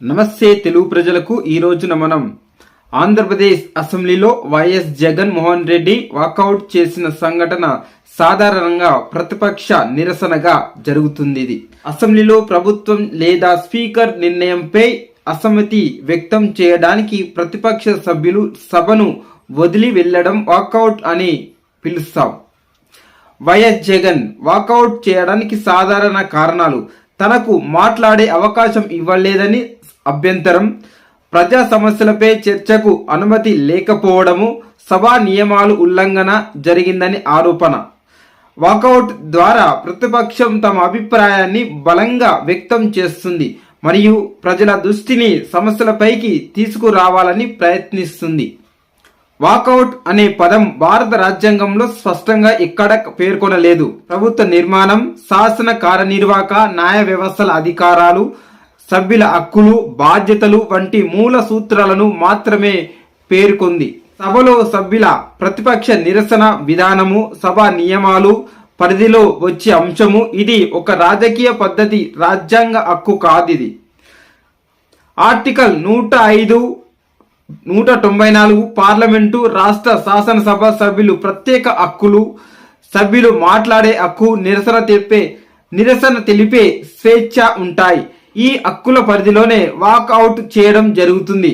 నమస్తే తెలుగు ప్రజలకు ఈ రోజున మనం ఆంధ్రప్రదేశ్ అసెంబ్లీలో వైఎస్ జగన్మోహన్ రెడ్డి వాకౌట్ చేసిన సంఘటన సాధారణంగా ప్రతిపక్ష నిరసనగా జరుగుతుంది. ఇది అసెంబ్లీలో ప్రభుత్వం లేదా స్పీకర్ నిర్ణయంపై అసమ్మతి వ్యక్తం చేయడానికి ప్రతిపక్ష సభ్యులు సభను వదిలి వెళ్లడం వాకౌట్ అని పిలుస్తాం. వైఎస్ జగన్ వాకౌట్ చేయడానికి సాధారణ కారణాలు: తనకు మాట్లాడే అవకాశం ఇవ్వలేదని అభ్యంతరం, ప్రజా సమస్యలపై చర్చకు అనుమతి లేకపోవడము, సభా నియమాలు ఉల్లంఘన జరిగిందని ఆరోపణ. వాకౌట్ ద్వారా ప్రతిపక్షం తమ అభిప్రాయాన్ని బలంగా వ్యక్తం చేస్తుంది మరియు ప్రజల దృష్టిని సమస్యలపైకి తీసుకురావాలని ప్రయత్నిస్తుంది. వాకౌట్ అనే పదం భారత రాజ్యాంగంలో స్పష్టంగా ఎక్కడ పేర్కొనలేదు. ప్రభుత్వ నిర్మాణం, శాసన కార్యనిర్వాహక, న్యాయ వ్యవస్థల అధికారాలు, సభ్యుల హక్కులు, బాధ్యతలు వంటి మూల సూత్రాలను మాత్రమే పేర్కొంది. సభలో సభ్యుల ప్రతిపక్ష నిరసన విధానము, సభా నియమాలు పరిధిలో వచ్చే అంశము. ఇది ఒక రాజకీయ పద్ధతి, రాజ్యాంగ హక్కు కాదిది. ఆర్టికల్ 105, 194 పార్లమెంటు, రాష్ట్ర శాసనసభ సభ్యులు ప్రత్యేక హక్కులు, సభ్యులు మాట్లాడే హక్కు, నిరసన తెలిపే స్వేచ్ఛ ఉంటాయి. ఈ హక్కుల పరిధిలోనే వాకౌట్ చేయడం జరుగుతుంది.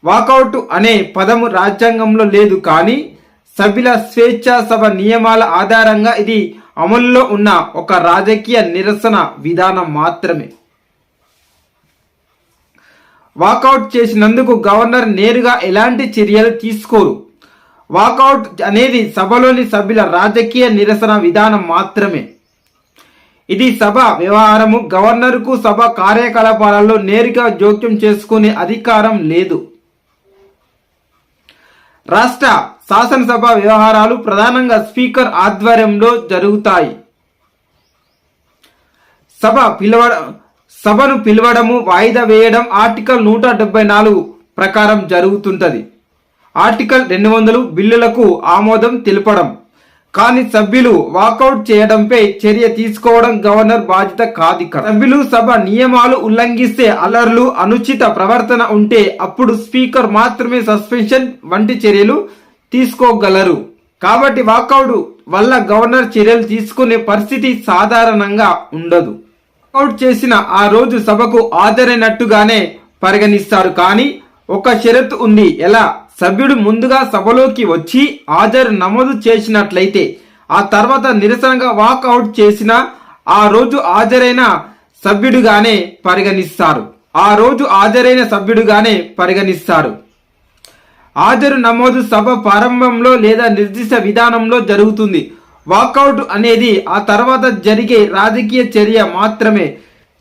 వాకౌట్ అనే పదము రాజ్యాంగంలో లేదు, కానీ సభ్యుల స్వేచ్ఛ సభ నియమాల ఆధారంగా ఇది అమల్లో ఉన్న ఒక రాజకీయ నిరసన విధానం మాత్రమే. వాకౌట్ చేసినందుకు గవర్నర్ నేరుగా ఎలాంటి చర్యలు తీసుకోరు. వాకౌట్ అనేది సభలోని సభ్యుల రాజకీయ నిరసన విధానం మాత్రమే. ఇది సభ వ్యవహారము. గవర్నర్కు సభ కార్యకలాపాలలో నేరుగా జోక్యం చేసుకునే అధికారం లేదు. రాష్ట్ర శాసనసభ వ్యవహారాలు ప్రధానంగా స్పీకర్ ఆధ్వర్యంలో జరుగుతాయి. సభను పిలవడము, వాయిదా వేయడం ఆర్టికల్ 174 ప్రకారం జరుగుతుంటది. ఆర్టికల్ 200 బిల్లులకు ఆమోదం తెలపడం. కానీ సభ్యులు వాకౌట్ చేయడంపై చర్య తీసుకోవడం గవర్నర్ బాధ్యత కాదు. సభ్యులు సభ నియమాలు ఉల్లంఘిస్తే, అల్లర్లు, అనుచిత ప్రవర్తన ఉంటే అప్పుడు స్పీకర్ మాత్రమే సస్పెన్షన్ వంటి చర్యలు తీసుకోగలరు. కాబట్టి వాకౌట్ వల్ల గవర్నర్ చర్యలు తీసుకునే పరిస్థితి సాధారణంగా ఉండదు. వాకౌట్ చేసిన ఆ రోజు సభకు హాజరైనట్టుగానే పరిగణిస్తారు. కానీ ఒక షరతు ఉంది. ఎలా? సభ్యుడు ముందుగా సభలోకి వచ్చి హాజరు నమోదు చేసినట్లయితే, ఆ తర్వాత నిరసనగా వాకౌట్ చేసిన ఆ రోజు హాజరైన సభ్యుడుగానే పరిగణిస్తారు. హాజరు నమోదు సభ ప్రారంభంలో లేదా నిర్దిష్ట విధానంలో జరుగుతుంది. వాకౌట్ అనేది ఆ తర్వాత జరిగే రాజకీయ చర్య మాత్రమే.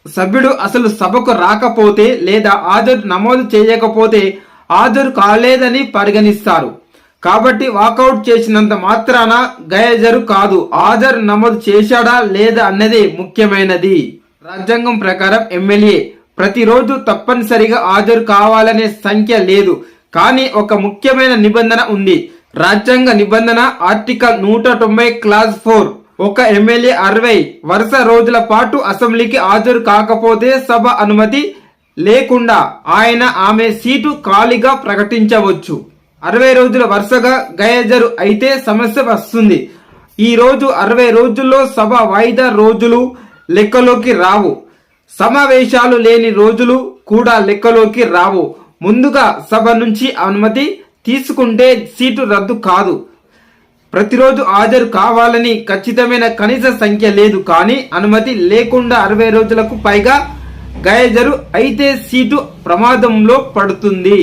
సభ్యుడు అసలు సభకు రాకపోతే లేదా హాజరు నమోదు చేయకపోతే హాజరు కాలేదని పరిగణిస్తారు. కాబట్టి వాకౌట్ చేసినంత మాత్రాన గైర్హాజరు కాదు, హాజరు నమోదు చేశాడా లేదా అన్నదే ముఖ్యమైనది. రాజ్యాంగం ప్రకారం ఎమ్మెల్యే ప్రతిరోజు తప్పనిసరిగా హాజరు కావాలనే సంఖ్య లేదు. కానీ ఒక ముఖ్యమైన నిబంధన ఉంది. రాజ్యాంగ నిబంధన ఆర్టికల్ 190 క్లాజ్ 4. ఒక ఎమ్మెల్యే 60 వరుస రోజుల పాటు అసెంబ్లీకి హాజరు కాకపోతే సభ అనుమతి లేకుండా ఆమె సీటు ఖాళీగా ప్రకటించవచ్చు. 60 రోజుల వరుసగా గైర్హాజరు అయితే సమస్య వస్తుంది. ఈ రోజు 60 రోజుల్లో సభ వాయిదా రోజులు లెక్కలోకి రావు. సమావేశాలు లేని రోజులు కూడా లెక్కలోకి రావు. ముందుగా సభ నుంచి అనుమతి తీసుకుంటే సీటు రద్దు కాదు. ప్రతిరోజు హాజరు కావాలని ఖచ్చితమైన కనీస సంఖ్య లేదు. కానీ అనుమతి లేకుండా 60 రోజులకు పైగా గైర్హాజరు అయితే సీటు ప్రమాదంలో పడుతుంది.